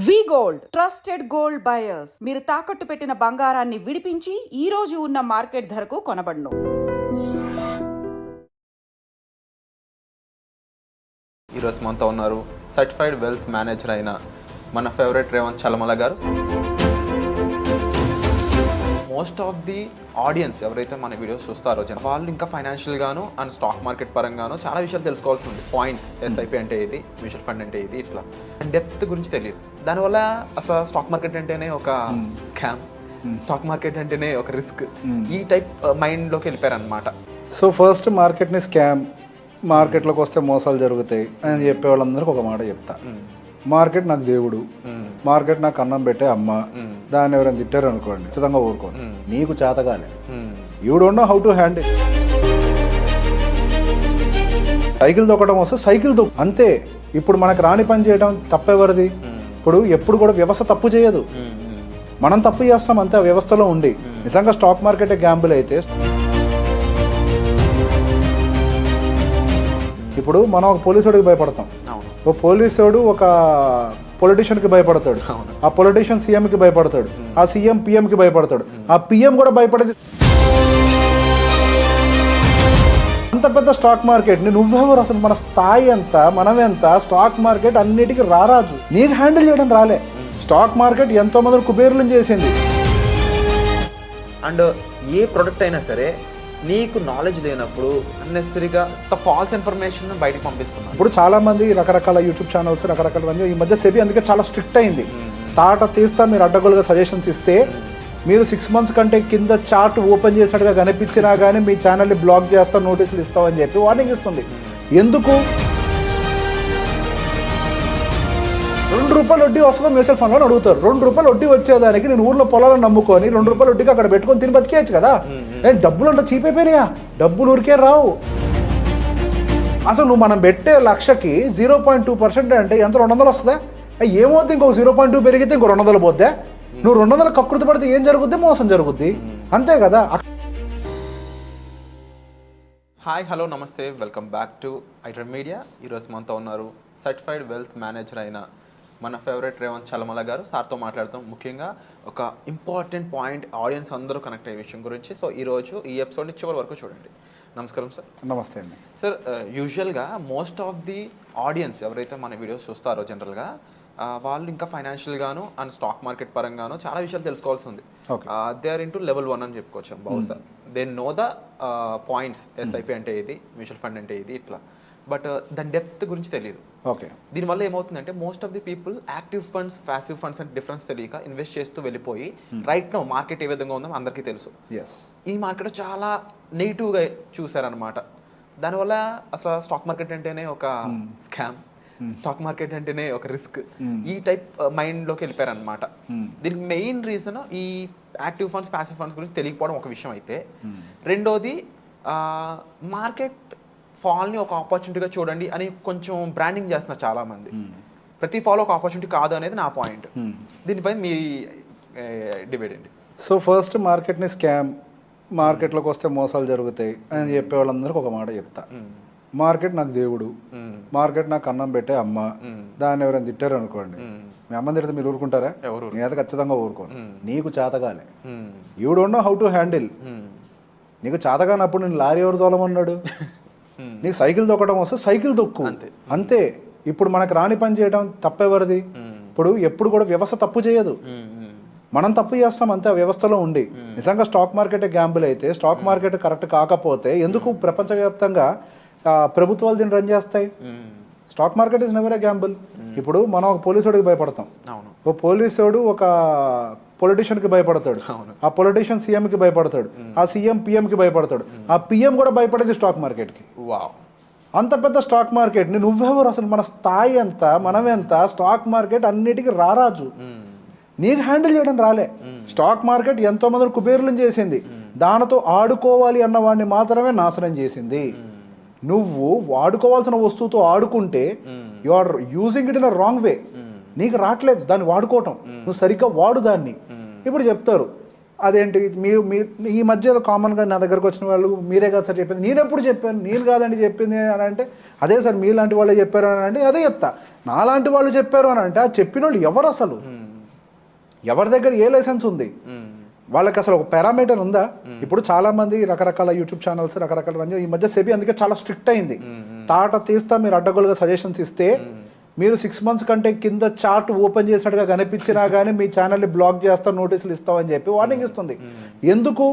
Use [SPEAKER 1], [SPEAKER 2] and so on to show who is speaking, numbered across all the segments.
[SPEAKER 1] వి gold trusted gold buyers మీరు తాకట్టు పెట్టిన బంగారాన్ని విడిపించి ఈ రోజు ఉన్న మార్కెట్ ధరకు కొనబడును.
[SPEAKER 2] ఈరోజు మనతో ఉన్నారు సర్టిఫైడ్ వెల్త్ మేనేజర్ అయిన మన ఫేవరెట్ రేవంత్ చలమల గారు. మోస్ట్ ఆఫ్ ది ఆడియన్స్ ఎవరైతే మన వీడియోస్ చూస్తారో వాళ్ళు ఇంకా ఫైనాన్షియల్ గాను అండ్ స్టాక్ మార్కెట్ పరంగాను చాలా విషయాలు తెలుసుకోవాల్సి ఉంది. పాయింట్స్, ఎస్ఐపి అంటే ఇది, మ్యూచువల్ ఫండ్ అంటే ఇది, ఇట్లా డెప్త్ గురించి తెలియదు. దానివల్ల అసలు స్టాక్ మార్కెట్ అంటేనే ఒక స్కామ్, స్టాక్ మార్కెట్ అంటేనే ఒక రిస్క్, ఈ టైప్ మైండ్లోకి వెళ్ళిపోయారు అనమాట.
[SPEAKER 3] సో ఫస్ట్ మార్కెట్ని స్కామ్, మార్కెట్లోకి వస్తే మోసాలు జరుగుతాయి అని చెప్పే వాళ్ళందరికీ ఒక మాట చెప్తా. మార్కెట్ నాకు దేవుడు, మార్కెట్ నాకు అన్నం పెట్టే అమ్మ, దాన్ని ఎవరైనా తిట్టారు అనుకోండి ఖచ్చితంగా ఊరుకోండి. నీకు చేతగాలే, you don't know how to handle. Cycle తొక్కడం వస్తే సైకిల్ తొక్కు, అంతే. ఇప్పుడు మనకు రాని పని చేయడం తప్పెవరిది? ఇప్పుడు ఎప్పుడు కూడా వ్యవస్థ తప్పు చేయదు, మనం తప్పు చేస్తాం అంతే. ఆ వ్యవస్థలో ఉండి నిజంగా స్టాక్ మార్కెట్ గ్యాంబుల్ అయితే, ఇప్పుడు మనం ఒక పోలీసుడికి భయపడతాం, ఓ పోలీసుడు ఒక పొలిటీషియన్కి భయపడతాడు, ఆ పొలిటీషియన్ సీఎంకి భయపడతాడు, ఆ సీఎం పిఎంకి భయపడతాడు, ఆ పిఎం కూడా భయపడేది. అంత పెద్ద స్టాక్ మార్కెట్ని నువ్వెవరు? అసలు మన స్థాయి ఎంత, మనం ఎంత? స్టాక్ మార్కెట్ అన్నిటికీ రారాజు, నీకు హ్యాండిల్ చేయడం రాలే. స్టాక్ మార్కెట్ ఎంతో మంది కుబేరులను చేసింది.
[SPEAKER 2] అండ్ ఏ ప్రొడక్ట్ అయినా సరే నీకు నాలెడ్జ్ లేనప్పుడు అన్నెసరీగా ఫాల్స్ ఇన్ఫర్మేషన్ బయటకు పంపిస్తున్నారు.
[SPEAKER 3] ఇప్పుడు చాలా మంది రకరకాల యూట్యూబ్ ఛానల్స్, రకరకాల ఈ మధ్య సెబీ అందుకే చాలా స్ట్రిక్ట్ అయింది. తాట తీస్తా మీరు అడ్డగోలుగా సజెషన్స్ ఇస్తే, మీరు 6 months కంటే కింద చార్ట్ ఓపెన్ చేసినట్టుగా కనిపించినా కానీ మీ ఛానల్ని బ్లాక్ చేస్తా, నోటీసులు ఇస్తామని చెప్పి వార్నింగ్ ఇస్తుంది. ఎందుకు? ₹2 వడ్డీ వస్తుందో మ్యూచువల్ ఫండ్లో అడుగుతారు. ₹2 వడ్డీ వచ్చేదానికి నేను ఊర్లో పొలాలను నమ్ముకొని ₹2 వడ్డీకి అక్కడ పెట్టుకొని తిని బతికేయచ్చు కదా. డబ్బులు అంటే చీప్ అయిపోయినాయా? డబ్బులు ఊరికే రావు. అసలు నువ్వు మనం పెట్టే లక్షకి 0.2% అంటే ఎంత? 200 వస్తుందా? ఏమవుతుంది? ఇంకొక 0.2 పెరిగితే ఇంకో 200 పోద్దా? నువ్వు 200 కకృతి పడితే ఏం జరుగుద్ది? మోసం జరుగుద్ది, అంతే కదా.
[SPEAKER 2] హాయ్, హలో, నమస్తే, welcome back to iDream media. ఈరోజు మనతో ఉన్నారు సర్టిఫైడ్ వెల్త్ మేనేజర్ అయిన మన ఫేవరెట్ రేవంత్ చలమల గారు. సార్తో మాట్లాడతాం ముఖ్యంగా ఒక ఇంపార్టెంట్ పాయింట్, ఆడియన్స్ అందరూ కనెక్ట్ అయ్యే విషయం గురించి. సో ఈరోజు ఈ ఎపిసోడ్ని చివరి వరకు చూడండి. నమస్కారం సార్.
[SPEAKER 3] నమస్తే అండి
[SPEAKER 2] సార్. యూజువల్గా మోస్ట్ ఆఫ్ ది ఆడియన్స్ ఎవరైతే మన వీడియోస్ చూస్తారో జనరల్గా వాళ్ళు ఇంకా ఫైనాన్షియల్ గాను అండ్ స్టాక్ మార్కెట్ పరంగాను చాలా విషయాలు తెలుసుకోవాల్సి ఉంది. దే ఆర్ ఇంటూ లెవెల్ 1 అని చెప్పుకోవచ్చు బహుశా. They know the points, SIP అంటే ఇది, మ్యూచువల్ ఫండ్ అంటే ఇది, ఇట్లా. బట్ దాని డెప్త్ గురించి తెలియదు.
[SPEAKER 3] ఓకే.
[SPEAKER 2] దీనివల్ల ఏమవుతుందంటే most of the people active funds, passive funds అంటే డిఫరెన్స్ తెలియక ఇన్వెస్ట్ చేస్తూ వెళ్ళిపోయి రైట్ నో మార్కెట్ ఏ విధంగా ఉందో అందరికీ తెలుసు. ఈ మార్కెట్ చాలా నెగిటివ్గా చూసారనమాట. దానివల్ల అసలు స్టాక్ మార్కెట్ అంటేనే ఒక స్కామ్, స్టాక్ మార్కెట్ అంటేనే ఒక రిస్క్, ఈ టైప్ మైండ్లోకి వెళ్ళిపోయారు అనమాట. దీనికి మెయిన్ రీజన్ ఈ యాక్టివ్ ఫండ్స్, ప్యాసివ్ ఫండ్స్ గురించి తెలియకపోవడం ఒక విషయం అయితే, రెండోది మార్కెట్ ఫాల్ని ఒక ఆపర్చునిటీగా చూడండి అని కొంచెం బ్రాండింగ్ చేస్తున్నారు చాలా మంది. ప్రతి ఫాల్ ఒక ఆపర్చునిటీ కాదు అనేది నా పాయింట్. దీనిపై మీ డిబేట్ ఏంటి?
[SPEAKER 3] సో ఫస్ట్ మార్కెట్ని స్కామ్, మార్కెట్లోకి వస్తే మోసాలు జరుగుతాయి అని చెప్పే వాళ్ళందరికీ ఒక మాట చెప్తా. మార్కెట్ నాకు దేవుడు, మార్కెట్ నాకు అన్నం పెట్టే అమ్మ, దాన్ని ఎవరైనా తిట్టారు అనుకోండి, మీ అమ్మని తిడితే మీరు ఊరుకుంటారా? నేనైతే ఖచ్చితంగా ఊరుకోను. నీకు చేతగాలే, you don't know how to handle. నీకు చేతగానప్పుడు నేను లారీ ఎవరు తోలమన్నాడు? నీకు సైకిల్ తొక్కడం వస్తే సైకిల్ తొక్కు, అంతే. ఇప్పుడు మనకు రాని పని చేయడం తప్పెవరిది? ఇప్పుడు ఎప్పుడు కూడా వ్యవస్థ తప్పు చేయదు, మనం తప్పు చేస్తాం అంతే. ఆ వ్యవస్థలో ఉండి నిజంగా స్టాక్ మార్కెట్ గ్యాంబుల్ అయితే, స్టాక్ మార్కెట్ కరెక్ట్ కాకపోతే ఎందుకు ప్రపంచవ్యాప్తంగా ప్రభుత్వాలు దీన్ని రన్ చేస్తాయి? Stock market is never A Gamble. ఇప్పుడు మనం ఒక పోలీసుడికి భయపడతాం, ఓ పోలీసుడు ఒక పొలిటీషియన్కి భయపడతాడు, ఆ పొలిటీషియన్ సీఎంకి భయపడతాడు, ఆ సీఎం పిఎంకి భయపడతాడు, ఆ పిఎం కూడా భయపడేది స్టాక్ మార్కెట్కి. అంత పెద్ద స్టాక్ మార్కెట్ని నువ్వెవరు? అసలు మన స్థాయి ఎంత, మనం ఎంత? స్టాక్ మార్కెట్ అన్నిటికీ రారాజు, నీకు హ్యాండిల్ చేయడం రాలే. స్టాక్ మార్కెట్ ఎంతో మంది కుబేరులను చేసింది, దానితో ఆడుకోవాలి అన్న వాడిని మాత్రమే నాశనం చేసింది. నువ్వు వాడుకోవాల్సిన వస్తువుతో ఆడుకుంటే you are using it in a wrong way. నీకు రావట్లేదు దాన్ని వాడుకోవటం, నువ్వు సరిగ్గా వాడు దాన్ని. ఇప్పుడు చెప్తారు అదేంటి మీరు ఈ మధ్య ఏదో కామన్గా నా దగ్గరకు వచ్చిన వాళ్ళు మీరే కదా సార్ చెప్పింది, నేను ఎప్పుడు చెప్పాను, నేను కాదండి చెప్పింది అని అంటే అదే సార్ మీలాంటి వాళ్ళే చెప్పారు అని అంటే అదే చెప్తా. నాలాంటి వాళ్ళు చెప్పారు అని అంటే ఆ చెప్పిన వాళ్ళు ఎవరు అసలు, ఎవరి దగ్గర ఏ లైసెన్స్ ఉంది, వాళ్ళకి అసలు ఒక పారామీటర్ ఉందా? ఇప్పుడు చాలా మంది రకరకాల యూట్యూబ్ ఛానల్స్ రకరకాల ఈ మధ్య సెబీ అందుకే చాలా స్ట్రిక్ట్ అయింది. తాట తీస్తా మీరు అడ్డగోలుగా సజెషన్స్ ఇస్తే మీరు 6 months కంటే కింద చార్ట్ ఓపెన్ చేసినట్టుగా కనిపించినా కానీ మీ ఛానల్ని బ్లాక్ చేస్తాం, నోటీసులు ఇస్తామని చెప్పి వార్నింగ్ ఇస్తుంది. ఎందుకు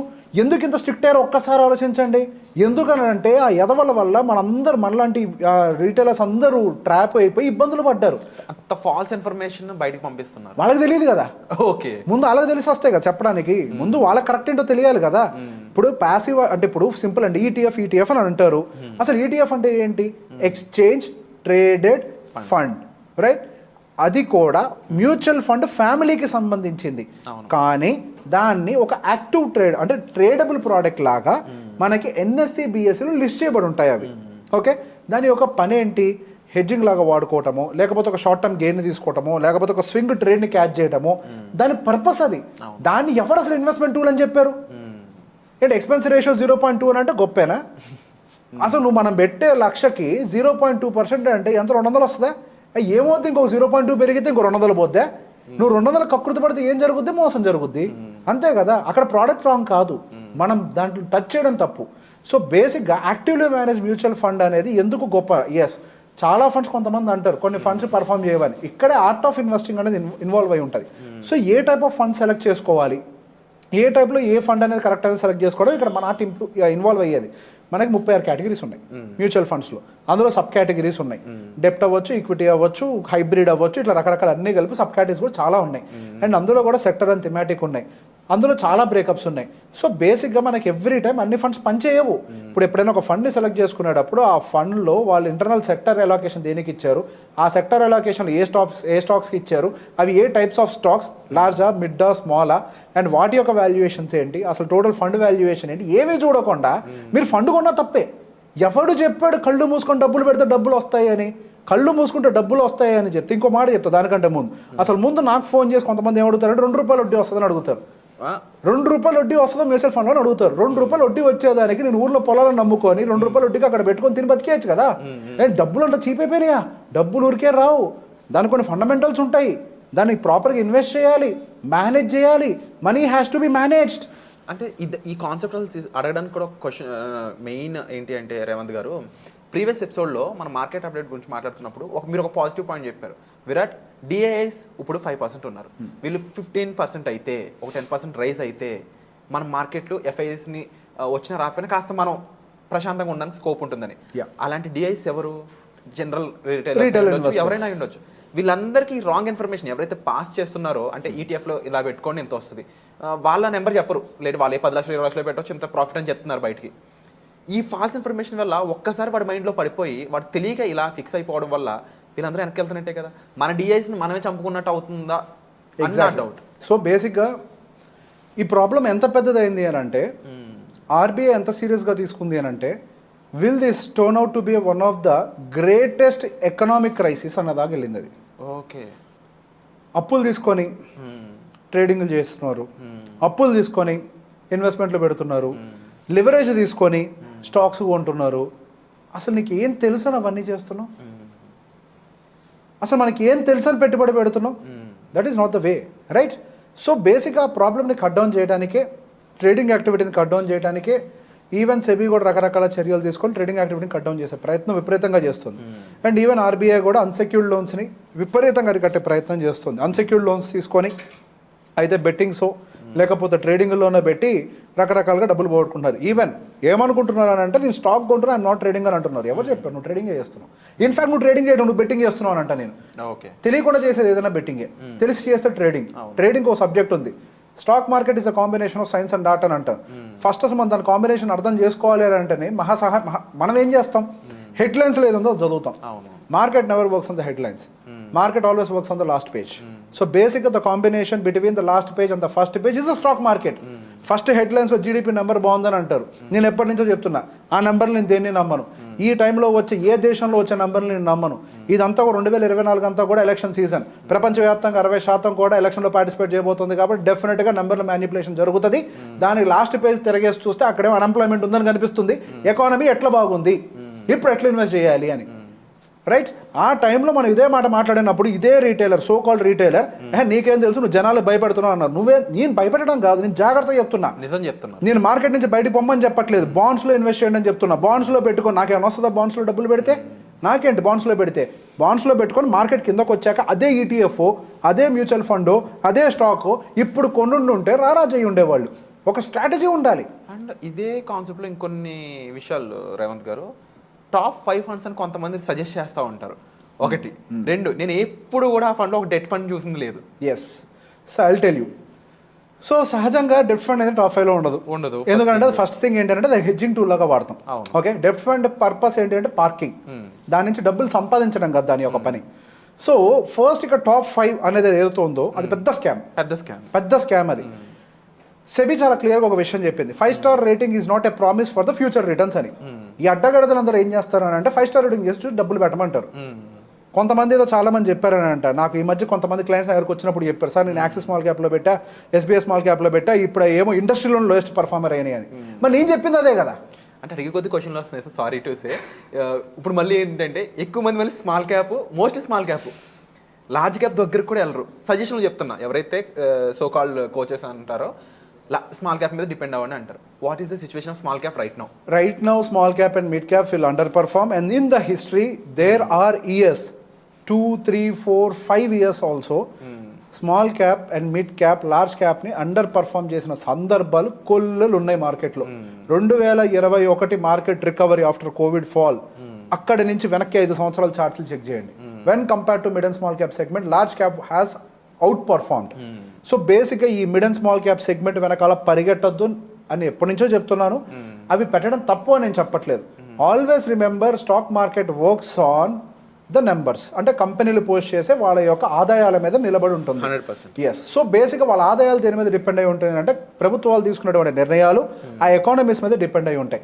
[SPEAKER 3] ఇంత స్ట్రిక్ట్ అయ్యారో ఒక్కసారి ఆలోచించండి. ఎందుకనంటే ఆ ఎదవల వల్ల మనలాంటి రీటైలర్స్ అందరూ ట్రాప్ అయిపోయి ఇబ్బందులు పడ్డారు.
[SPEAKER 2] అంత ఫాల్స్ ఇన్ఫర్మేషన్ బయటకు పంపిస్తున్నారు.
[SPEAKER 3] వాళ్ళకి తెలియదు కదా,
[SPEAKER 2] ఓకే
[SPEAKER 3] ముందు వాళ్ళకి తెలిసి వస్తాయి కదా చెప్పడానికి, ముందు వాళ్ళకి కరెక్ట్ ఏంటో తెలియాలి కదా. ఇప్పుడు ప్యాసివ్ అంటే ఇప్పుడు సింపుల్ అండి, ఈటీఎఫ్ అని అంటారు. అసలు ఈటీఎఫ్ అంటే ఏంటి? Exchange traded fund, right? అది కూడా మ్యూచువల్ ఫండ్ ఫ్యామిలీకి సంబంధించింది. కానీ దాన్ని ఒక యాక్టివ్ ట్రేడ్ అంటే ట్రేడబుల్ ప్రోడక్ట్ లాగా మనకి ఎన్ఎస్సి బిఎస్సిలో లిస్ట్ చేయబడి ఉంటాయి అవి. ఓకే, దాని యొక్క పని ఏంటి? హెడ్జింగ్ లాగా వాడుకోవటము, లేకపోతే ఒక షార్ట్ టర్మ్ గెయిన్ తీసుకోవటము, లేకపోతే ఒక స్వింగ్ ట్రేడ్ని క్యాచ్ చేయటము, దాని పర్పస్ అది. దాన్ని ఎవరు అసలు ఇన్వెస్ట్మెంట్ టూల్ అని చెప్పారు? ఏంటి ఎక్స్పెన్స్ రేషియో 0.2 అని అంటే గొప్పేనా? అసలు నువ్వు మనం పెట్టే లక్షకి 0.2% అంటే ఎంత? 200 వస్తుందా? ఏమవుతుంది? ఇంకో 0.2 పెరిగితే ఇంకో 200 పోద్దా? నువ్వు 200 కకృతి పడితే ఏం జరుగుద్ది? మోసం జరుగుద్ది, అంతే కదా. అక్కడ ప్రోడక్ట్ రాంగ్ కాదు, మనం దాంట్లో టచ్ చేయడం తప్పు. సో బేసిక్గా యాక్టివ్లీ మేనేజ్ మ్యూచువల్ ఫండ్ అనేది ఎందుకు గొప్ప? ఎస్, చాలా ఫండ్స్ కొంతమంది అంటారు కొన్ని ఫండ్స్ పర్ఫామ్ చేయవని. ఇక్కడే ఆర్ట్ ఆఫ్ ఇన్వెస్టింగ్ అనేది ఇన్వాల్వ్ అయి ఉంటుంది. సో ఏ టైప్ ఆఫ్ ఫండ్ సెలెక్ట్ చేసుకోవాలి, ఏ టైప్లో ఏ ఫండ్ అనేది కరెక్ట్గా సెలెక్ట్ చేసుకోవడం ఇక్కడ మన ఆర్ట్ ఇన్వాల్వ్ అయ్యేది. మనకి 36 కేటగిరీస్ ఉన్నాయి మ్యూచువల్ ఫండ్స్లో. అందులో సబ్ కేటగిరీస్ ఉన్నాయి. డెప్ట్ అవ్వచ్చు, ఈక్విటీ అవ్వచ్చు, హైబ్రిడ్ అవ్వచ్చు, ఇట్లా రకరకాల అన్ని కలిపి సబ్ కేటగిరీస్ కూడా చాలా ఉన్నాయి. అండ్ అందులో కూడా సెక్టర్ అండ్ థిమాటిక్ ఉన్నాయి. అందులో చాలా బ్రేకప్స్ ఉన్నాయి. సో బేసిక్గా మనకి ఎవ్రీ టైం అన్ని ఫండ్స్ పనిచేయవు. ఇప్పుడు ఎప్పుడైనా ఒక ఫండ్ని సెలెక్ట్ చేసుకునేటప్పుడు ఆ ఫండ్లో వాళ్ళు ఇంటర్నల్ సెక్టర్ అలోకేషన్ దేనికి ఇచ్చారు, ఆ సెక్టర్ అలోకేషన్ ఏ స్టాక్స్కి ఇచ్చారు, అవి ఏ టైప్స్ ఆఫ్ స్టాక్స్, లార్జా, మిడ్డా, స్మాలా, అండ్ వాటి యొక్క వాల్యుయేషన్స్ ఏంటి, అసలు టోటల్ ఫండ్ వాల్యుయేషన్ ఏంటి, ఏమీ చూడకుండా మీరు ఫండ్ కొన్నా తప్పే. ఎవడు చెప్పాడు కళ్ళు మూసుకొని డబ్బులు పెడితే డబ్బులు వస్తాయి అని? కళ్ళు మూసుకుంటే డబ్బులు వస్తాయి అని చెప్తే ఇంకో మాట చెప్తా దానికంటే ముందు నాకు ఫోన్ చేసి కొంతమంది ఏమడుగుతారంటే ₹2 వడ్డీ వస్తుందని అడుగుతారు. ₹2 వడ్డీ వస్తుందో మ్యూచువల్ ఫండ్లో అడుగుతారు. ₹2 వడ్డీ వచ్చేదానికి నేను ఊర్లో పొలాలను నమ్ముకొని ₹2 వడ్డీకి అక్కడ పెట్టుకొని తిని బతికేయచ్చు కదా. డబ్బులు అంటే చీప్ అయిపోయినాయా? డబ్బులు ఊరికే రావు, దానికి కొన్ని ఫండమెంటల్స్ ఉంటాయి, దాన్ని ప్రాపర్గా ఇన్వెస్ట్ చేయాలి, మేనేజ్ చేయాలి. Money has to be managed.
[SPEAKER 2] అంటే ఈ కాన్సెప్ట్ అడగడానికి కూడా ఒక క్వశ్చన్ మెయిన్ ఏంటి అంటే రేవంత్ గారు, ప్రీవియస్ ఎపిసోడ్లో మన మార్కెట్ అప్డేట్ గురించి మాట్లాడుతున్నప్పుడు మీరు ఒక పాజిటివ్ పాయింట్ చెప్పారు. విరాట్ డిఐఎస్ ఇప్పుడు 5% ఉన్నారు, వీళ్ళు 15% అయితే, ఒక 10% రైజ్ అయితే మన మార్కెట్లో ఎఫ్ఐఎస్ని వచ్చిన రాకపోయినా కాస్త మనం ప్రశాంతంగా ఉండడానికి స్కోప్ ఉంటుందని. అలాంటి డిఐఎస్ ఎవరు? జనరల్ రిటైలర్స్ ఎవరైనా ఉండొచ్చు. వీళ్ళందరికీ రాంగ్ ఇన్ఫర్మేషన్ ఎవరైతే పాస్ చేస్తున్నారో, అంటే ఈటీఎఫ్లో ఇలా పెట్టుకోండి ఎంత వస్తుంది, వాళ్ళ నెంబర్ చెప్పరు, లేదు వాళ్ళే 10 లక్షలు 20 లక్షలు పెట్టవచ్చు ఇంత ప్రాఫిట్ అని చెప్తున్నారు బయటికి. ఈ ఫాల్స్ ఇన్ఫర్మేషన్ వల్ల ఒక్కసారి వాడి మైండ్లో పడిపోయి వాడు తెలియక ఇలా ఫిక్స్ అయిపోవడం వల్ల వీళ్ళందరూ వెనక్కి వెళ్తున్నట్టే కదా. మన డిఐస్ని మనమే చంపుకున్నట్టు అవుతుందా అన్న డౌట్.
[SPEAKER 3] సో బేసిక్గా ఈ ప్రాబ్లం ఎంత పెద్దదైంది అని అంటే, ఆర్బీఐ ఎంత సీరియస్గా తీసుకుంది అని అంటే, will this turn out to be one of the greatest economic crisis అన్నదాకా వెళ్ళింది అది.
[SPEAKER 2] ఓకే,
[SPEAKER 3] అప్పులు తీసుకొని ట్రేడింగ్లు చేస్తున్నారు, అప్పులు తీసుకొని ఇన్వెస్ట్మెంట్లు పెడుతున్నారు, లివరేజ్ తీసుకొని స్టాక్స్ కొంటున్నారు. అసలు నీకు ఏం తెలుసు అని అవన్నీ చేస్తున్నావు? అసలు మనకి ఏం తెలుసు అని పెట్టుబడి పెడుతున్నావు? That is not the way, right? So బేసిక్గా ప్రాబ్లమ్ని కట్ డౌన్ చేయడానికే, ట్రేడింగ్ యాక్టివిటీని కట్ డౌన్ చేయడానికే ఈవెన్ సెబీ కూడా రకరకాల చర్యలు తీసుకొని ట్రేడింగ్ యాక్టివిటీని కట్ డౌన్ చేసే ప్రయత్నం విపరీతంగా చేస్తుంది. అండ్ ఈవెన్ ఆర్బీఐ కూడా అన్సెక్యూర్డ్ లోన్స్ని విపరీతంగా అరికట్టే ప్రయత్నం చేస్తుంది. అన్సెక్యూర్డ్ లోన్స్ తీసుకొని అయితే బెట్టింగ్సో లేకపోతే ట్రేడింగ్లోనే పెట్టి రకరకాలుగా డబ్బులు పోగొట్టుకుంటున్నారు. ఈవెన్ ఏమనుకుంటున్నారు అని అంటే, నేను స్టాక్ కొంటున్నా, ఐఎమ్ నాట్ ట్రేడింగ్ అని అంటున్నారు. ఎవరు చెప్పారు? నువ్వు ట్రేడింగ్ చేస్తున్నావు. ఇన్ఫాక్ట్ నువ్వు ట్రేడింగ్ చేయడం, నువ్వు బెట్టింగ్ చేస్తున్నావు అని అంట. నేను తెలియకుండా చేసేది ఏదైనా బెట్టింగే, తెలిసి చేస్తే ట్రేడింగ్. ట్రేడింగ్ ఒక సబ్జెక్ట్ ఉంది. Stock market is a combination of science and art అని అంటారు. ఫస్ట్ అసలు మనం దాని కాంబినేషన్ అర్థం చేసుకోవాలి అని అంటేనే మనం ఏం చేస్తాం? హెడ్లైన్స్ ఏదో చదువుతాం. Market never works on the headlines, market always works on the last page. So బేసిక్గా the combination between the last page and the first page is the stock market. First హెడ్లైన్స్లో జీడిపి నెంబర్ బాగుందని అంటారు. నేను ఎప్పటి నుంచో చెప్తున్నా, ఆ నెంబర్ని నేను దేన్ని నమ్మను. ఈ టైంలో వచ్చే ఏ దేశంలో వచ్చే నెంబర్ని నేను నమ్మను. ఇదంతా 2024 అంతా కూడా ఎలక్షన్ సీజన్, ప్రపంచవ్యాప్తంగా 60% కూడా ఎలక్షన్లో పార్టిసిపేట్ చేయబోతుంది కాబట్టి డెఫినెట్గా నెంబర్ల మ్యానిపులేషన్ జరుగుతుంది. దానికి లాస్ట్ పేజ్ తిరగేసి చూస్తే అక్కడేమో అన్ఎంప్లాయ్మెంట్ ఉందని కనిపిస్తుంది, ఎకానమీ ఎట్లా బాగుంది, ఇప్పుడు ఎట్లా ఇన్వెస్ట్ చేయాలి అని. రైట్, ఆ టైంలో మనం ఇదే మాట మాట్లాడినప్పుడు ఇదే రీటైలర్, సో కాల్డ్ రీటైలర్, నీకేం తెలుసు నువ్వు జనాలు భయపెడుతున్నావు అన్నారు. నేను భయపెట్టడం కాదు, నేను జాగ్రత్తగా చెప్తున్నా,
[SPEAKER 2] నిజం చెప్తున్నా.
[SPEAKER 3] నేను మార్కెట్ నుంచి బయటకు పొమ్మని చెప్పట్లేదు, బాండ్స్లో ఇన్వెస్ట్ చేయండి అని చెప్తున్నా. బాండ్స్లో పెట్టుకో, నాకేమైనా వస్తుందా బాండ్స్లో డబ్బులు పెడితే? నాకేంటి బాండ్స్లో పెడితే? బాండ్స్లో పెట్టుకొని మార్కెట్ కిందకు వచ్చాక అదే ఈటీఎఫ్, అదే మ్యూచువల్ ఫండ్, అదే స్టాక్ ఇప్పుడు ఉంటే రారాజు అయ్యి ఉండేవాళ్ళు. ఒక స్ట్రాటజీ ఉండాలి.
[SPEAKER 2] అండ్ ఇదే కాన్సెప్ట్లో ఇంకొన్ని విషయాలు రేవంత్ గారు, టాప్ 5 ఫండ్స్ అని కొంతమంది సజెస్ట్ చేస్తూ ఉంటారు. 1, 2, నేను ఎప్పుడు కూడా ఆ ఫండ్లో ఒక డెట్ ఫండ్ చూసింది లేదు.
[SPEAKER 3] Yes, so I'll tell you. So సహజంగా డెప్ట్ ఫండ్ అనేది టాప్ 5లో ఉండదు. ఎందుకంటే ఫస్ట్ థింగ్ ఏంటంటే అది హెడ్జింగ్ టూల్ లాగా వాడతాం. ఓకే, డెప్ట్ ఫండ్ పర్పస్ ఏంటంటే పార్కింగ్, దాని నుంచి డబ్బులు సంపాదించడం కదా దాని యొక్క పని. సో ఫస్ట్ ఇక్కడ టాప్ 5 అనేది ఏదైతే ఉందో అది పెద్ద స్కామ్ అది. సెబీ చాలా క్లియర్గా ఒక విషయం చెప్పింది, 5 star rating is not a promise for the future returns అని. ఈ అడ్డగడతలు అందరూ ఏం చేస్తారు అని అంటే 5 స్టార్ రేటింగ్ చేసి డబ్బులు పెట్టమంటారు. కొంతమంది ఏదో చాలా మంది చెప్పారని అంట. నాకు ఈ మధ్య కొంతమంది క్లయింట్స్ దగ్గరకు వచ్చినప్పుడు చెప్పారు, సార్ నేను యాక్సిస్ స్మాల్ క్యాప్లో పెట్టా, ఎస్బీఐ స్మాల్ క్యాప్లో పెట్టా, ఇప్పుడు ఏమో ఇండస్ట్రీలో లోయెస్ట్ పర్ఫార్మర్ అయినాయి అని. మరి నేను చెప్పింది అదే కదా.
[SPEAKER 2] అంటే అడిగే కొద్ది క్వశ్చన్లు వస్తున్నాయి సార్, సారీ టు సే. ఇప్పుడు మళ్ళీ ఏంటంటే ఎక్కువ మంది మళ్ళీ small cap, mostly small cap, large cap దగ్గరకు కూడా వెళ్ళరు. సజెషన్లు చెప్తున్నా, ఎవరైతే సో కాల్డ్ కోచెస్ అంటారో స్మాల్ క్యాప్ మీద డిపెండ్ అవ్వండి అంటారు. What is the situation of small cap right now?
[SPEAKER 3] Right now, small cap and mid cap will underperform, and in the history, there are years, 2, 3, 4, 5 years also, small cap and mid cap, large క్యాప్ని underperform చేసిన సందర్భాలు కొల్లులు ఉన్నాయి మార్కెట్లో. 2021 market recovery after Covid fall, అక్కడి నుంచి వెనక్కి 5 సంవత్సరాల చార్ట్లు చెక్ చేయండి. When compare to mid and small cap segment, large cap has outperformed. So బేసిక్గా ఈ mid and small cap segment వెనకాల పరిగెట్టద్దు అని ఎప్పటి నుంచో చెప్తున్నాను. అవి పెట్టడం తప్పు అని నేను చెప్పట్లేదు. Always remember, stock market works on the numbers. అంటే కంపెనీలు పోస్ట్ చేసే వాళ్ళ యొక్క ఆదాయాల మీద నిలబడి ఉంటుంది.
[SPEAKER 2] 100%.
[SPEAKER 3] ఎస్, సో బేసిక్గా వాళ్ళ ఆదాయాలు దేని మీద డిపెండ్ అయి ఉంటుంది అంటే ప్రభుత్వాలు తీసుకున్నటువంటి నిర్ణయాలు ఆ ఎకానమీస్ మీద డిపెండ్ అయి ఉంటాయి.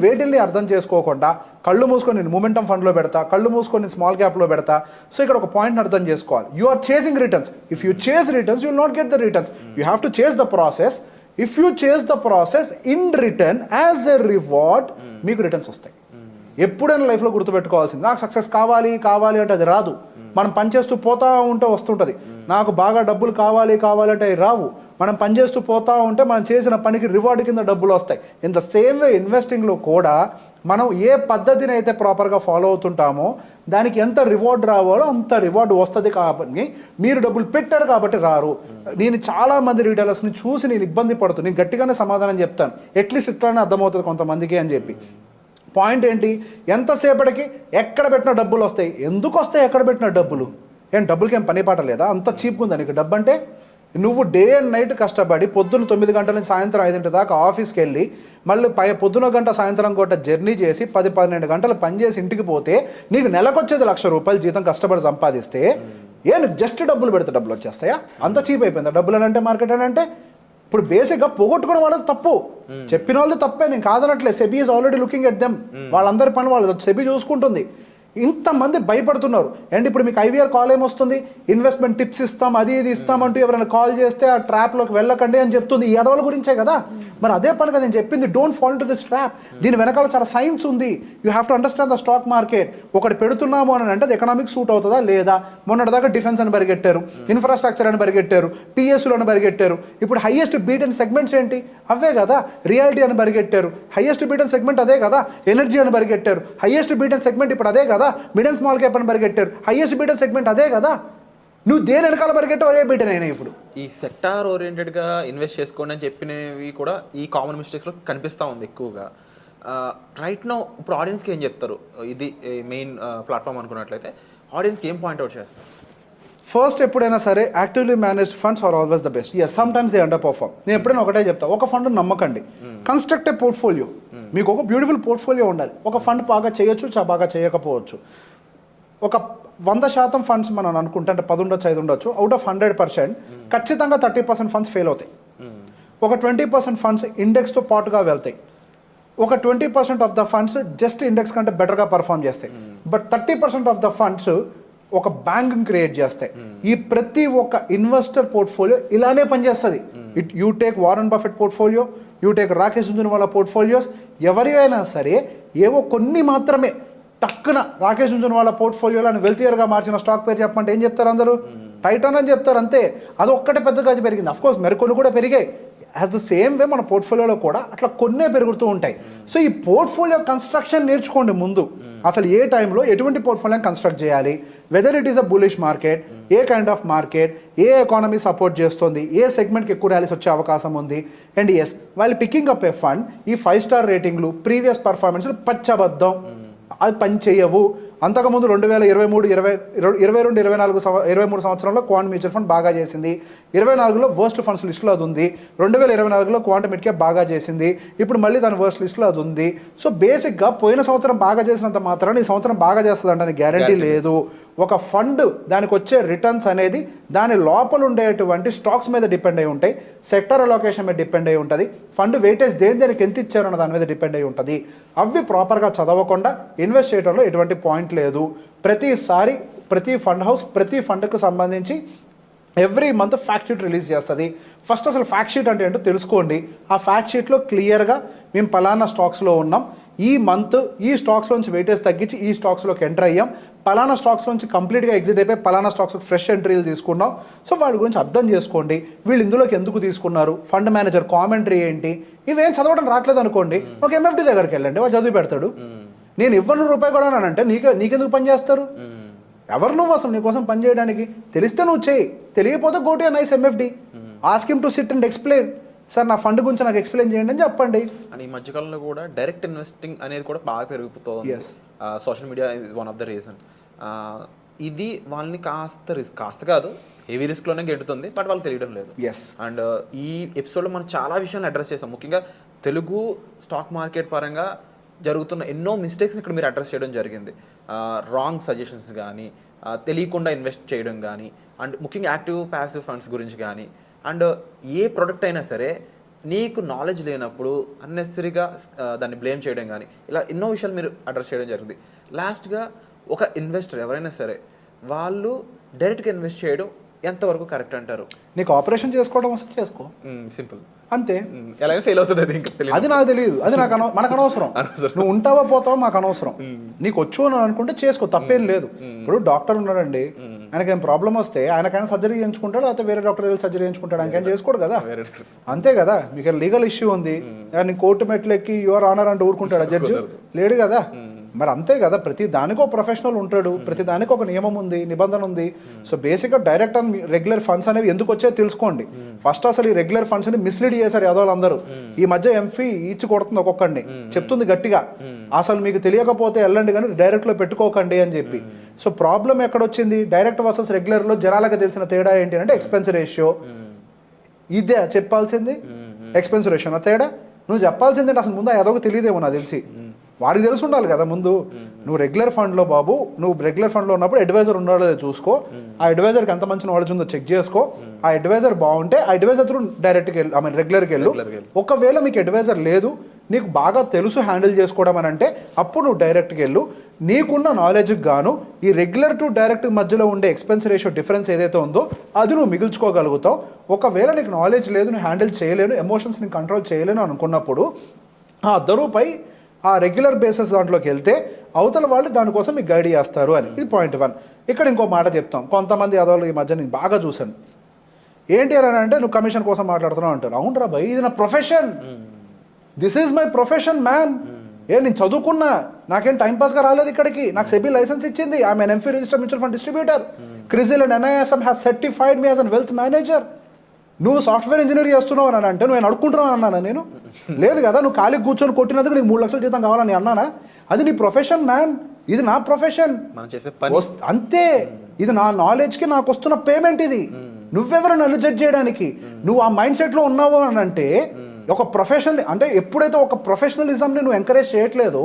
[SPEAKER 3] వేటిల్ని అర్థం చేసుకోకుండా కళ్ళు మూసుకొని నేను మూమెంటం ఫండ్లో పెడతా, కళ్ళు మూసుకొని స్మాల్ క్యాప్లో పెడతా. సో ఇక్కడ ఒక పాయింట్ని అర్థం చేసుకోవాలి, you are chasing returns. If you chase returns, you will not get the returns. You have to chase the process. If you chase the process in return as a reward, మీకు returns వస్తాయి. ఎప్పుడైనా లైఫ్లో గుర్తుపెట్టుకోవాల్సింది, నాకు success కావాలి అంటే అది రాదు. మనం పనిచేస్తూ పోతా ఉంటే వస్తుంటుంది. నాకు బాగా డబ్బులు కావాలి అంటే అవి రావు. మనం పనిచేస్తూ పోతా ఉంటే మనం చేసిన పనికి రివార్డ్ కింద డబ్బులు వస్తాయి. ఇన్ ద సేమ్ వే ఇన్వెస్టింగ్లో కూడా మనం ఏ పద్ధతిని అయితే ప్రాపర్గా ఫాలో అవుతుంటామో దానికి ఎంత రివార్డ్ రావాలో అంత రివార్డ్ వస్తుంది. కాబట్టి మీరు డబ్బులు పెట్టారు కాబట్టి రారు. నేను చాలామంది రీటైలర్స్ని చూసి నేను ఇబ్బంది పడుతుంది. నేను గట్టిగానే సమాధానం చెప్తాను, అట్లీస్ట్ ఇట్లానే అర్థమవుతుంది కొంతమందికి అని చెప్పి. పాయింట్ ఏంటి, ఎంతసేపటికి ఎక్కడ పెట్టిన డబ్బులు వస్తాయి. ఎందుకు వస్తాయి ఎక్కడ పెట్టిన డబ్బులు? డబ్బులకి ఏం పని పాట లేదా? అంత చీప్గా ఉందా నీకు డబ్బు అంటే? నువ్వు డే అండ్ నైట్ కష్టపడి పొద్దున్న 9 గంటల నుంచి సాయంత్రం 5 దాకా ఆఫీస్కి వెళ్ళి మళ్ళీ పొద్దున గంట సాయంత్రం గంట జర్నీ చేసి 10-12 గంటలు పనిచేసి ఇంటికి పోతే నీకు నెలకొచ్చేది ₹1,00,000 జీతం కష్టపడి సంపాదిస్తే నీకు జస్ట్ డబ్బులు పెడితే డబ్బులు వచ్చేస్తాయా? అంత చీప్ అయిపోయిందా డబ్బులు అని అంటే, మార్కెట్ అని అంటే? ఇప్పుడు బేసిక్గా పోగొట్టుకునే వాళ్ళది తప్పు, చెప్పిన వాళ్ళది తప్పే, నేను కాదనట్లే. SEBI is already looking at them. వాళ్ళందరి పని వాళ్ళు సెబీ చూసుకుంటుంది. ఇంతమంది భయపడుతున్నారు. అండ్ ఇప్పుడు మీకు ఐవీఆర్ కాల్ ఏమొస్తుంది, ఇన్వెస్ట్మెంట్ టిప్స్ ఇస్తాం, అది ఇది ఇస్తామంటూ ఎవరైనా కాల్ చేస్తే ఆ ట్రాప్లోకి వెళ్ళకండి అని చెప్తుంది. ఈ ఎదవల గురించే కదా. మరి అదే పనిగా నేను చెప్పింది, don't fall to this trap. దీని వెనకాల చాలా సైన్స్ ఉంది. You have to understand the stock market. ఒకటి పెడుతున్నాము అని అంటే ఎకనామిక్ సూట్ అవుతుందా లేదా? మొన్నటిదాకా డిఫెన్స్ అని పరిగెట్టారు, ఇన్ఫ్రాస్ట్రక్చర్ అని పరిగెట్టారు, పిఎస్లు అని పరిగెట్టారు. ఇప్పుడు హైయెస్ట్ బీటెన్ సెగ్మెంట్స్ ఏంటి? అవే కదా. రియాలిటీ అని పరిగెట్టారు, హైయెస్ట్ బీటెన్ సెగ్మెంట్ అదే కదా. ఎనర్జీ అని పరిగెట్టారు, హైయెస్ట్ బీటెన్ సెగ్మెంట్ ఇప్పుడు అదే కదా. మిడ్ అండ్ స్మాల్ క్యాప్ అని పరిగెట్టారు, హైయెస్ట్ బీటెన్ సెగ్మెంట్ అదే కదా. నువ్వు దేని వెనకాల పరిగెట్టావు అదే బీటెన్ అయినా. ఇప్పుడు
[SPEAKER 2] ఈ సెక్టార్ ఓరియంటెడ్గా ఇన్వెస్ట్ చేసుకోండి అని చెప్పినవి కూడా ఈ కామన్ మిస్టేక్స్లో కనిపిస్తూ ఉంది ఎక్కువగా. రైట్ నో ఇప్పుడు ఆడియన్స్కి ఏం చెప్తారు? ఇది మెయిన్ ప్లాట్ఫామ్ అనుకున్నట్లయితే ఆడియన్స్కి ఏం పాయింట్అవుట్ చేస్తారు?
[SPEAKER 3] ఫస్ట్, ఎప్పుడైనా సరే actively managed funds are always the best. Yes, sometimes they underperform. నేను ఎప్పుడైనా ఒకటే చెప్తాను, ఒక ఫండ్ నమ్మకండి, కన్స్ట్రక్ట్ ఏ పోర్ట్ఫోలియో. మీకు ఒక బ్యూటిఫుల్ పోర్ట్ఫోలియో ఉండాలి. ఒక ఫండ్ బాగా చేయొచ్చు, బాగా చేయకపోవచ్చు. ఒక 100% ఫండ్స్ మనం అనుకుంటే అంటే 10 ఉండొచ్చు, 5 ఉండొచ్చు. అవుట్ ఆఫ్ 100% ఖచ్చితంగా 30% ఫండ్స్ ఫెయిల్ అవుతాయి. ఒక 20% ఫండ్స్ ఇండెక్స్తో పాటుగా వెళ్తాయి. ఒక 20% of the funds just index కంటే బెటర్గా పర్ఫామ్ చేస్తాయి. బట్ 30% ఆఫ్ ద ఫండ్స్ ఒక బ్యాంక్ క్రియేట్ చేస్తాయి. ఈ ప్రతి ఒక్క ఇన్వెస్టర్ పోర్ట్ఫోలియో ఇలానే పనిచేస్తుంది. You take Warren Buffett portfolio, you take Rakesh Jhunjhunwala portfolios, ఎవరైనా సరే ఏవో కొన్ని మాత్రమే టక్కున రాకేష్ జున్జున్వాలా పోర్ట్ఫోలియోలో వెల్తియర్గా మార్చిన స్టాక్ పేరు చెప్పమంటే ఏం చెప్తారు అందరూ? టైటాన్ అని చెప్తారు అంతే. అది ఒక్కటే పెద్దగా పెరిగింది. అఫ్కోర్స్ మరికొన్ని కూడా పెరిగాయి. యాజ్ ద సేమ్ వే మన పోర్ట్ఫోలియోలో కూడా అట్లా కొన్నే పెరుగుతూ ఉంటాయి. సో ఈ పోర్ట్ఫోలియో కన్స్ట్రక్షన్ నేర్చుకోండి ముందు. అసలు ఏ టైంలో ఎటువంటి పోర్ట్ఫోలియో కన్స్ట్రక్ట్ చేయాలి, whether it is a bullish market, A kind of market, A economy support చేస్తుంది, ఏ సెగ్మెంట్కి ఎక్కువ ర్యాలీస్ వచ్చే అవకాశం ఉంది. అండ్ ఎస్, వాళ్ళు పికింగ్ అప్ ఏ ఫండ్, ఈ 5 స్టార్ రేటింగ్లు, ప్రీవియస్ పర్ఫార్మెన్స్లు పచ్చబద్ధం, అది పని చేయవు. అంతకుముందు 2023, 22, 23 సంవత్సరంలో క్వాంట్ మ్యూచువల్ ఫండ్ బాగా చేసింది. 24లో వర్స్ట్ ఫండ్స్ లిస్టులో అది ఉంది. 2024లో క్వాంట్ మిడ్ క్యాప్ బాగా చేసింది. ఇప్పుడు మళ్ళీ దాని వర్స్ట్ లిస్టులో అది ఉంది. సో బేసిక్గా పోయిన సంవత్సరం బాగా చేసినంత మాత్రాన ఈ సంవత్సరం బాగా చేస్తుందంటే గ్యారంటీ లేదు. ఒక ఫండ్ దానికి వచ్చే రిటర్న్స్ అనేది దాని లోపల ఉండేటువంటి స్టాక్స్ మీద డిపెండ్ అయి ఉంటాయి, సెక్టర్ అలొకేషన్ మీద డిపెండ్ అయి ఉంటుంది, ఫండ్ వెయిటేజ్ దేనికి ఎంత ఇచ్చారన్న దాని మీద డిపెండ్ అయి ఉంటుంది. అవి ప్రాపర్గా చదవకుండా ఇన్వెస్ట్ చేయడంలో ఎటువంటి పాయింట్ లేదు. ప్రతిసారి ప్రతి ఫండ్ హౌస్ ప్రతి ఫండ్కి సంబంధించి every month fact sheet release చేస్తుంది. ఫస్ట్ అసలు ఫ్యాక్ట్ షీట్ అంటే ఏంటో తెలుసుకోండి. ఆ ఫ్యాక్ట్ షీట్లో క్లియర్గా మేము పలానా స్టాక్స్లో ఉన్నాం, ఈ మంత్ ఈ స్టాక్స్లోంచి వెయిటేజ్ తగ్గించి ఈ స్టాక్స్లోకి ఎంటర్ అయ్యాం, పలానా స్టాక్స్లోంచి కంప్లీట్గా ఎగ్జిట్ అయిపోయి పలానా స్టాక్స్కి ఫ్రెష్ ఎంట్రీలు తీసుకున్నాం. సో వాటి గురించి అర్థం చేసుకోండి. వీళ్ళు ఇందులోకి ఎందుకు తీసుకున్నారు, ఫండ్ మేనేజర్ కామెంటరీ ఏంటి, ఇవేం చదవడం రావట్లేదు అనుకోండి, ఒక ఎంఎఫ్డి దగ్గరికి వెళ్ళండి, వాడు చదివి పెడతాడు. నేను ఇవ్వను రూపాయి కూడా అంటే నీకెందుకు పని చేస్తారు? ఎవరు నువ్వు అసలు నీకోసం పని చేయడానికి? తెలిస్తే నువ్వు చేయి, తెలియకపోతే go to a nice MFD, ask him to SIT and explain. Sir నా ఫండ్ గురించి నాకు ఎక్స్ప్లెయిన్ చేయండి అని చెప్పండి.
[SPEAKER 2] అండ్ ఈ మధ్యకాలంలో కూడా డైరెక్ట్ ఇన్వెస్టింగ్ అనేది కూడా బాగా పెరుగుతుంది. Social media is one of the reason. ఇది వాళ్ళని కాస్త కాదు హెవీ రిస్క్లోనే గెడుతుంది, బట్ వాళ్ళకి తెలియడం లేదు. అండ్ ఈ ఎపిసోడ్లో మనం చాలా విషయాలు అడ్రస్ చేసాం. ముఖ్యంగా తెలుగు స్టాక్ మార్కెట్ పరంగా జరుగుతున్న ఎన్నో మిస్టేక్స్ని ఇక్కడ మీరు అడ్రస్ చేయడం జరిగింది. రాంగ్ సజెషన్స్ కానీ, తెలియకుండా ఇన్వెస్ట్ చేయడం కానీ, అండ్ ముఖ్యంగా యాక్టివ్ ప్యాసివ్ ఫండ్స్ గురించి కానీ, అండ్ ఏ ప్రోడక్ట్ అయినా సరే నీకు నాలెడ్జ్ లేనప్పుడు అన్నెసరీగా దాన్ని బ్లేమ్ చేయడం కానీ, ఇలా ఎన్నో విషయాలు మీరు అడ్రస్ చేయడం జరిగింది. లాస్ట్గా ఒక ఇన్వెస్టర్ ఎవరైనా సరే వాళ్ళు డైరెక్ట్గా ఇన్వెస్ట్ చేయడం ఎంతవరకు కరెక్ట్ అంటారు?
[SPEAKER 3] నీకు ఆపరేషన్ చేసుకోవడం వస్తే చేసుకో,
[SPEAKER 2] సింపుల్
[SPEAKER 3] అంతే.
[SPEAKER 2] ఎలాగైనా ఫెయిల్ అవుతుంది అది ఇంకా
[SPEAKER 3] అది నాకు తెలియదు, అది మనకు అనవసరం. నువ్వు ఉంటావో పోతావో మాకు అనవసరం. నీకు వచ్చు అని అనుకుంటే చేసుకో, తప్పేం లేదు. ఇప్పుడు డాక్టర్ ఉన్నాడండి, ఆయనకి ఏం ప్రాబ్లం వస్తే ఆయనకైనా సర్జరీ చేయించుకుంటాడు, అయితే వేరే డాక్టర్ వెళ్ళి సర్జరీ చేయించుకుంటాడు, ఆయనకైనా చేసుకోడు కదా, అంతే కదా. మీకు లీగల్ ఇష్యూ ఉంది, నీ కోర్టు మెట్లు ఎక్కి యువర్ ఆనర్ అంటే ఊరుకుంటాడు జడ్జి? లేడు కదా. మరి అంతే కదా, ప్రతి దానికి ఒక ప్రొఫెషనల్ ఉంటాడు, ప్రతి దానికి ఒక నియమం ఉంది, నిబంధన ఉంది. సో బేసిక్గా డైరెక్ట్ అండ్ రెగ్యులర్ ఫండ్స్ అనేవి ఎందుకు వచ్చాయో తెలుసుకోండి. ఫస్ట్ అసలు ఈ రెగ్యులర్ ఫండ్స్ ని మిస్లీడ్ చేశారు యాదవులు అందరూ. ఈ మధ్య ఎంఫీ ఈచి కొడుతుంది ఒక్కొక్కడిని, చెప్తుంది గట్టిగా, అసలు మీకు తెలియకపోతే వెళ్ళండి కానీ డైరెక్ట్ లో పెట్టుకోకండి అని చెప్పి. సో ప్రాబ్లం ఎక్కడొచ్చింది? డైరెక్ట్ వర్సెస్ రెగ్యులర్ లో జనాలకు తెలిసిన తేడా ఏంటి అంటే ఎక్స్పెన్స్ రేషియో. ఇదే చెప్పాల్సింది, ఎక్స్పెన్స్ రేషియో తేడా. నువ్వు చెప్పాల్సింది అసలు ముందు యాదవ్కి తెలియదేమో నాకు తెలిసి, వాడికి తెలిసి ఉండాలి కదా ముందు. నువ్వు రెగ్యులర్ ఫండ్లో బాబు, నువ్వు రెగ్యులర్ ఫండ్లో ఉన్నప్పుడు అడ్వైజర్ ఉన్నాడో చూసుకో, ఆ అడ్వైజర్కి ఎంత మంచి నాలెడ్జ్ ఉందో చెక్ చేసుకో. ఆ అడ్వైజర్ బాగుంటే ఆ అడ్వైజర్ త్రూ డైరెక్ట్కి వెళ్ళి రెగ్యులర్కి వెళ్ళు. ఒకవేళ మీకు అడ్వైజర్ లేదు, నీకు బాగా తెలుసు హ్యాండిల్ చేసుకోవడం అని అంటే అప్పుడు నువ్వు డైరెక్ట్కి వెళ్ళు. నీకున్న నాలెడ్జ్కి గాను ఈ రెగ్యులర్ టు డైరెక్ట్ మధ్యలో ఉండే ఎక్స్పెన్స్ రేషియో డిఫరెన్స్ ఏదైతే ఉందో అది నువ్వు మిగుల్చుకోగలుగుతావు. ఒకవేళ నీకు నాలెడ్జ్ లేదు, నువ్వు హ్యాండిల్ చేయలేను, ఎమోషన్స్ ని కంట్రోల్ చేయలేను అనుకున్నప్పుడు ఆ దరువుపై ఆ రెగ్యులర్ బేసిస్ దాంట్లోకి వెళ్తే అవతల వాళ్ళు దానికోసం మీకు గైడ్ చేస్తారు అని. ఇది పాయింట్ 1. ఇక్కడ ఇంకో మాట చెప్తాం. కొంతమంది యాదవులు ఈ మధ్య నేను బాగా చూశాను, ఏంటి అని అంటే నువ్వు కమిషన్ కోసం మాట్లాడుతున్నావు అంటారు. అవునరా భయ్, ఇది నా profession, this is my profession man. నేను చదువుకున్నా, నాకేం టైంపాస్గా రాలేదు ఇక్కడికి, నాకు సెబీ లైసెన్స్ ఇచ్చింది, I am an AMFI registered mutual fund distributor, CRISIL and NISM has certified me as an wealth manager. నువ్వు సాఫ్ట్వేర్ ఇంజనీర్ చేస్తున్నావు అని అంటే నువ్వు అడుక్కుంటున్నావు అన్నానా? నేను లేదు కదా. నువ్వు ఖాళీ కూర్చొని కొట్టినందుకు నీకు 3 లక్షల జీతం కావాలని అన్నానా? అది నీ ప్రొఫెషన్ మ్యాన్, ఇది నా ప్రొఫెషన్ అంతే. ఇది నా నాలెడ్జ్కి నాకు వస్తున్న పేమెంట్. ఇది నువ్వెవరు నన్ను జడ్జ్ చేయడానికి? నువ్వు ఆ మైండ్ సెట్లో ఉన్నావు అని అంటే ఒక ప్రొఫెషన్ అంటే ఎప్పుడైతే ఒక ప్రొఫెషనలిజంని నువ్వు ఎంకరేజ్ చేయట్లేదో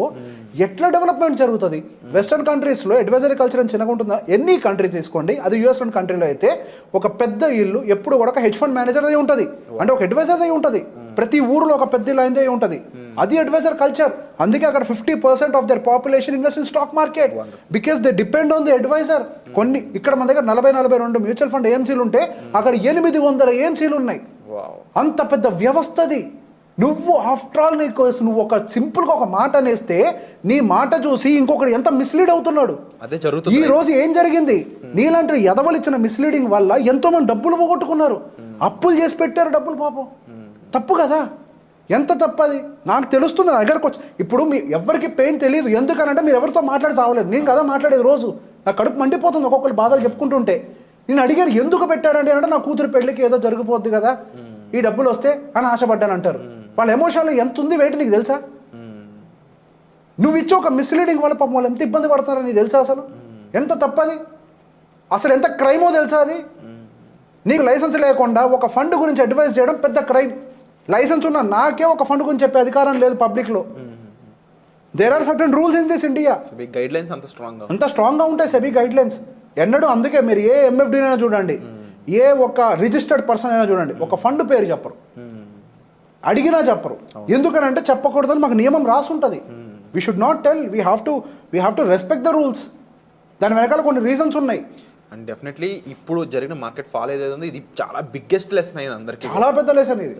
[SPEAKER 3] ఎట్లా డెవలప్మెంట్ జరుగుతుంది? వెస్టర్న్ కంట్రీస్లో అడ్వైజరీ కల్చర్ అని చిన్నగా ఉంటుందా? ఎన్ని కంట్రీ తీసుకోండి, అది యూఎస్ఎన్ కంట్రీలో అయితే ఒక పెద్ద ఇల్లు ఎప్పుడు కూడా ఒక హెడ్జ్ ఫండ్ మేనేజర్ అయి ఉంటుంది, అంటే ఒక అడ్వైజర్ అయి ఉంటుంది. ప్రతి ఊరిలో ఒక పెద్ద లైన్దే ఉంటుంది. అది అడ్వైజర్ కల్చర్. అందుకే అక్కడ 50% of their population invest in stock market because they depend on the advisor. కొన్ని ఇక్కడ మన దగ్గర 42 మ్యూచువల్ ఫండ్ ఏఎంసీలు ఉంటే అక్కడ 800 ఏఎంసీలు ఉన్నాయి. అంత పెద్ద వ్యవస్థ అది. నువ్వు ఆఫ్టర్ ఆల్ నువ్వు ఒక సింపుల్గా ఒక మాట అనేస్తే నీ మాట చూసి ఇంకొకటి ఎంత మిస్లీడ్ అవుతున్నాడు.
[SPEAKER 2] అదే జరుగుతుంది.
[SPEAKER 3] ఈ రోజు ఏం జరిగింది, నీలాంటి ఎదవలు ఇచ్చిన మిస్లీడింగ్ వల్ల ఎంతో మంది డబ్బులు పోగొట్టుకున్నారు, అప్పులు చేసి పెట్టారు డబ్బులు. పాపం తప్పు కదా, ఎంత తప్పది నాకు తెలుస్తుంది. నా దగ్గరకు వచ్చి ఇప్పుడు మీ ఎవరికి పెయిన్ తెలియదు, ఎందుకనంటే మీరు ఎవరితో మాట్లాడి చావలేదు. నేను కదా మాట్లాడేది, రోజు నా కడుపు మండిపోతుంది ఒక్కొక్కరు బాధలు చెప్పుకుంటుంటే. నేను అడిగాను ఎందుకు పెట్టారంటే అంటే నా కూతురు పెళ్ళికి ఏదో జరిగిపోద్ది కదా, ఈ డబ్బులు వస్తే అని ఆశపడ్డాను అంటారు. వాళ్ళ ఎమోషన్లో ఎంత ఉంది వెయిట్ నీకు తెలుసా? నువ్వు ఇచ్చే ఒక మిస్లీడింగ్ వల్ల పాపం వాళ్ళు ఎంత ఇబ్బంది పడుతున్నారో నీకు తెలుసా? అసలు ఎంత తప్పది, అసలు ఎంత క్రైమో తెలుసా అది? నీకు లైసెన్స్ లేకుండా ఒక ఫండ్ గురించి అడ్వైస్ చేయడం పెద్ద క్రైమ్. లైసెన్స్ ఉన్న నాకే ఒక ఫండ్ గురించి చెప్పే అధికారం లేదు పబ్లిక్లో. There are certain rules in this India.
[SPEAKER 2] Guidelines అంత
[SPEAKER 3] స్ట్రాంగ్గా ఉంటాయి సెబీ గైడ్ లైన్స్. ఎన్నడూ అందుకే మీరు ఏ ఎంఎఫ్డీ అయినా చూడండి, ఏ ఒక రిజిస్టర్డ్ పర్సన్ అయినా చూడండి, ఒక ఫండ్ పేరు చెప్పరు, అడిగినా చెప్పరు. ఎందుకనంటే చెప్పకూడదని మాకు నియమం రాసి ఉంటుంది. We should not tell, we have to respect the rules. దాని వెనకాల కొన్ని రీజన్స్ ఉన్నాయి.
[SPEAKER 2] అండ్ డెఫినెట్లీ ఇప్పుడు జరిగిన మార్కెట్ ఫాల్ ఏదైతే ఉందో ఇది చాలా బిగ్గెస్ట్ లెసన్ అయింది అందరికీ,
[SPEAKER 3] చాలా పెద్ద లెసన్ ఇది.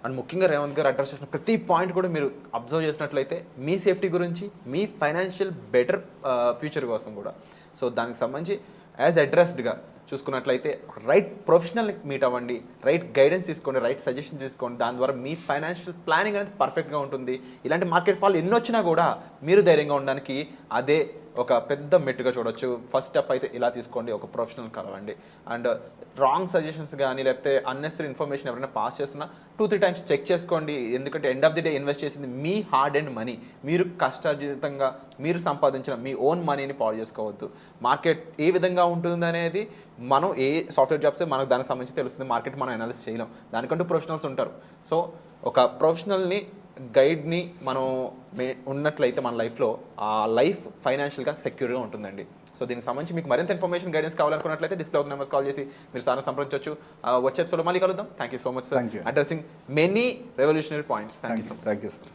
[SPEAKER 2] అండ్ ముఖ్యంగా రేవంత్ గారు అడ్రస్ చేసిన ప్రతి పాయింట్ కూడా మీరు అబ్జర్వ్ చేసినట్లయితే మీ సేఫ్టీ గురించి, మీ ఫైనాన్షియల్ బెటర్ ఫ్యూచర్ కోసం కూడా. సో దానికి సంబంధించి యాజ్ అడ్రస్డ్గా చూసుకున్నట్లయితే రైట్ ప్రొఫెషనల్ మీట్ అవ్వండి, రైట్ గైడెన్స్ తీసుకోండి, రైట్ సజెషన్ తీసుకోండి. దాని ద్వారా మీ ఫైనాన్షియల్ ప్లానింగ్ అనేది పర్ఫెక్ట్గా ఉంటుంది. ఇలాంటి మార్కెట్ ఫాల్ ఎన్ని వచ్చినా కూడా మీరు ధైర్యంగా ఉండడానికి అదే ఒక పెద్ద మెట్టుగా చూడొచ్చు. ఫస్ట్ స్టెప్ అయితే ఇలా తీసుకోండి, ఒక ప్రొఫెషనల్ కలవండి. అండ్ రాంగ్ సజెషన్స్ కానీ లేకపోతే అన్నెసరీ ఇన్ఫర్మేషన్ ఎవరైనా పాస్ చేస్తున్నా 2-3 టైమ్స్ చెక్ చేసుకోండి. ఎందుకంటే end of the day invest చేసింది మీ హార్డ్ అండ్ మనీ, మీరు కష్టార్జితంగా మీరు సంపాదించిన మీ ఓన్ మనీని పాడు చేసుకోవద్దు. మార్కెట్ ఏ విధంగా ఉంటుంది అనేది మనం ఏ సాఫ్ట్వేర్ జాబ్స్ మనకు దానికి సంబంధించి తెలుస్తుంది. మార్కెట్ మనం అనాలిసిస్ చేయలేం, దానికంటూ ప్రొఫెషనల్స్ ఉంటారు. సో ఒక ప్రొఫెషనల్ని గైడ్ని మనం ఉన్నట్లయితే మన లైఫ్లో ఆ లైఫ్ ఫైనాన్షియల్గా సెక్యూర్గా ఉంటుందండి. సో దీనికి సంబంధించి మీకు మరింత ఇన్ఫర్మేషన్ గైడెన్స్ కావాలనుకున్నట్లయితే డిస్ప్లే అవుతున్న నెంబర్స్ కాల్ చేసి మీరు సార్ని సంప్రదించవచ్చు. వచ్చే ఎపిసోడ్లో మళ్ళీ కలుద్దాం. Thank you so much sir, addressing many revolutionary points. Thank you so much.
[SPEAKER 3] Thank you sir.